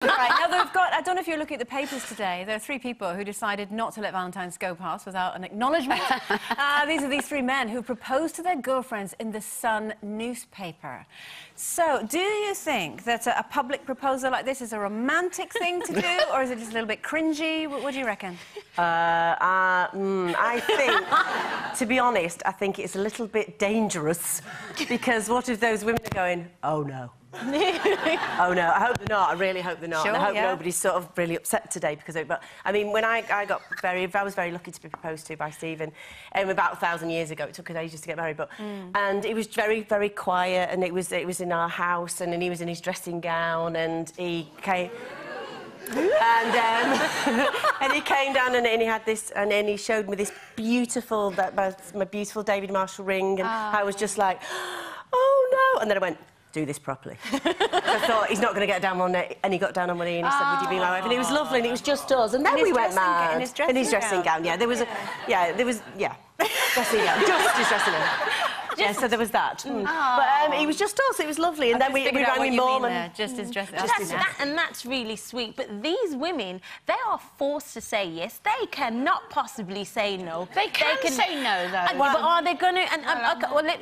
Right, now they've got, I don't know if you're looking at the papers today, there are 3 people who decided not to let Valentine's go past without an acknowledgement. These are these 3 men who proposed to their girlfriends in the Sun newspaper. So, do you think that a public proposal like this is a romantic thing to do, or is it just a little bit cringy? What do you reckon? I think, to be honest, I think it's a little bit dangerous, because what if those women are going, oh no? Oh no, I hope they're not. I really hope they're not. Sure, and I hope yeah. nobody's sort of really upset today because of it. But I mean, when I was very lucky to be proposed to by Stephen about 1,000 years ago. It took us ages to get married, but and it was very, very quiet, and it was in our house, and he was in his dressing gown, and he came. And he came down and he had this, and then he showed me this beautiful, my beautiful David Marshall ring, and I was just like, oh no, and then I went, do this properly. I thought, he's not going to get down on it, and he got down on one knee and he said, would you be my wife? And it was lovely, and it was just us, and then we went mad. In his dressing gown. Yeah, there was dressing gown, just his dressing gown. Yeah, so there was that. But he was just us, it was lovely, and then we rang with Mum and... Just his dressing gown. And that's really sweet, but these women, they are forced to say yes. They cannot possibly say no. They can say no, though. But are they going to...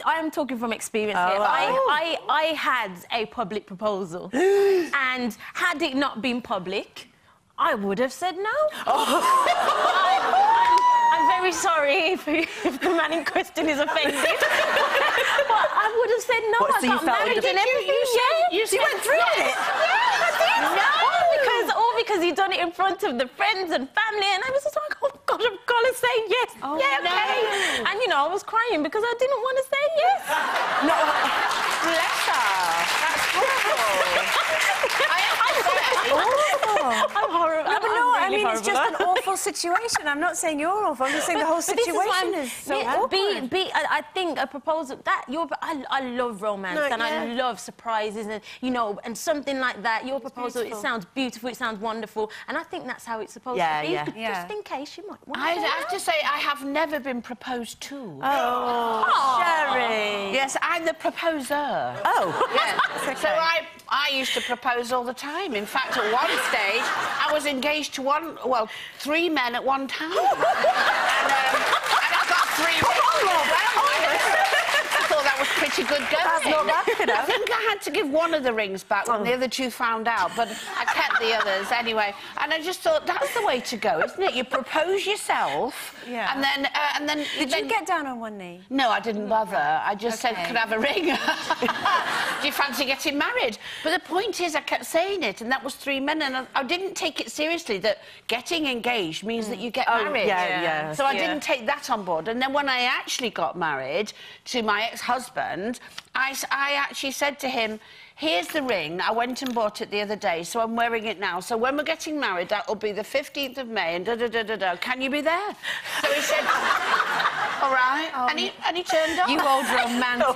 I'm talking from experience here. I had a public proposal, and had it not been public, I would have said no. I'm very sorry if the man in question is offended. But I would have said no. What, so you felt married and everything. You went through it? Yeah, I did. All because he'd done it in front of the friends and family, and I was just like, oh God, I've got to say yes. Oh, yeah, no. okay. And you know, I was crying because I didn't want to say yes. No, bless her. That's horrible. I'm horrible. No, but no, I mean, it's just an awful situation. I'm not saying you're awful. I'm just saying the whole situation is so awkward. I think a proposal I love romance and I love surprises, and you know, and something like that. Your proposal, it sounds beautiful, it sounds wonderful, and I think that's how it's supposed to be. Just in case you might want to. I have to say, I have never been proposed to. Oh, Sherry. Yes, I'm the proposer. Oh, yeah. Okay. So I used to propose all the time. In fact, at one stage, I was engaged to 3 men at one time. And I got 3 rings. I thought that was pretty good going. That's not bad, you know. I think I had to give one of the rings back when the other 2 found out, but I kept the others anyway. And I just thought, that's the way to go, isn't it? You propose yourself, and then... Did you get down on one knee? No, I didn't bother. I just said, could I have a ring? Do you fancy getting married? But the point is, I kept saying it, and that was 3 men, and I didn't take it seriously, that getting engaged means that you get married. Yeah. So I didn't take that on board. And then when I actually got married to my ex-husband, I actually said to him, here's the ring. I went and bought it the other day, so I'm wearing it now. So when we're getting married, that will be the 15th of May, and da-da-da-da-da. Can you be there? So he said, all right. And he turned up. You old romantic.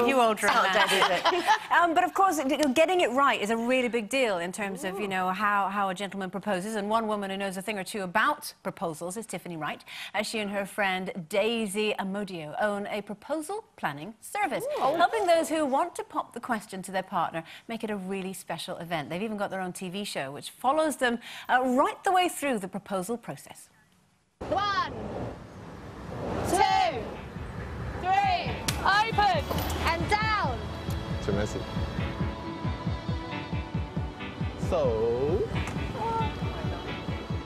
You old romantic. But of course, getting it right is a really big deal in terms of, you know, how a gentleman proposes. And one woman who knows a thing or two about proposals is Tiffany Wright, as she and her friend Daisy Amodio own a proposal planning service, helping those who want to pop the question to their partner make it a really special event. They've even got their own TV show which follows them right the way through the proposal process. 1, 2, 3, open and down. Too messy. So...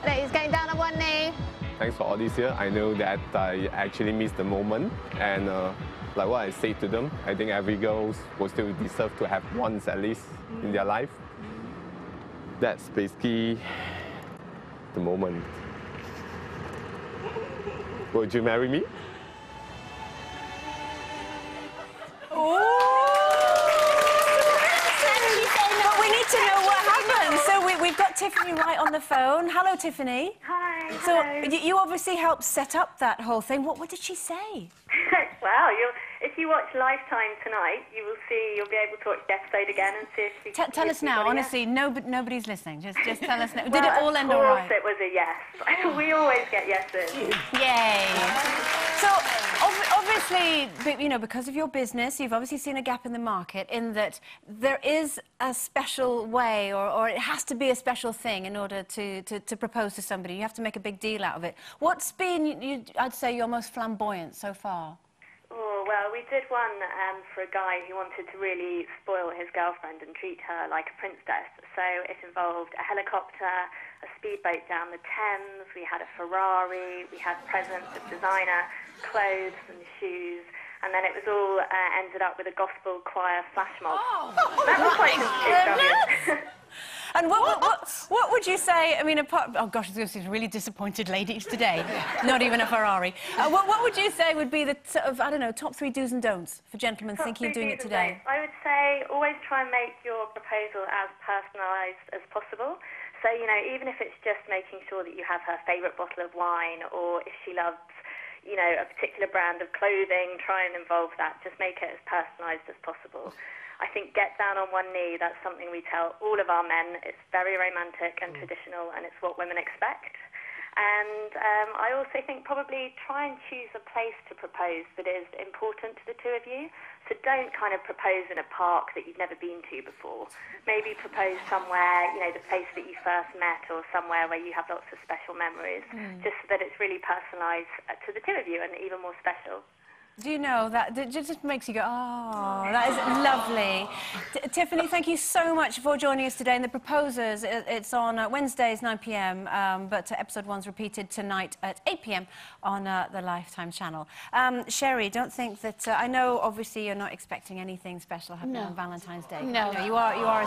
He's going down on one knee. Thanks for all this year. I know that I actually missed the moment, and like what I said to them, I think every girl will still deserve to have once at least in their life. That's basically the moment. Would you marry me? But we need to know what happened. So we've got Tiffany Wright on the phone. Hello, Tiffany. Hi. So hello. you obviously helped set up that whole thing. What did she say? Well, if you watch Lifetime tonight, you'll be able to watch the episode again and see if she... Tell us now, honestly, nobody's listening. Just tell us now. Well, Did it all end all right? Of course it was a yes. We always get yeses. Yay. So, obviously, you know, because of your business, you've obviously seen a gap in the market in that there is a special way, or it has to be a special thing in order to propose to somebody. You have to make a big deal out of it. What's been, I'd say, your most flamboyant so far? Oh, well, we did one for a guy who wanted to really spoil his girlfriend and treat her like a princess. So it involved a helicopter, a speedboat down the Thames, we had a Ferrari, we had presents of designer clothes and shoes, and then it was all ended up with a gospel choir flash mob. Oh, that was quite extravagant. And what would you say, I mean, apart... Oh, gosh, there's these really disappointed ladies today. Not even a Ferrari. What would you say would be the, sort of, I don't know, top 3 do's and don'ts for gentlemen thinking of doing it today? I would say always try and make your proposal as personalised as possible. So, you know, even if it's just making sure that you have her favourite bottle of wine, or if she loves, you know, a particular brand of clothing, try and involve that. Just make it as personalised as possible. I think get down on one knee, that's something we tell all of our men. It's very romantic and traditional, and it's what women expect. And I also think probably try and choose a place to propose that is important to the two of you. So don't kind of propose in a park that you've never been to before. Maybe propose somewhere, you know, the place that you first met, or somewhere where you have lots of special memories, just so that it's really personalised to the two of you and even more special. Do you know, that it just makes you go, oh, that is lovely. Tiffany, thank you so much for joining us today. And The Proposers, it's on Wednesdays, 9 p.m, but episode 1's repeated tonight at 8 p.m. on the Lifetime channel. Sherry, don't think that... I know, obviously, you're not expecting anything special happening on Valentine's Day. No. You know, you are a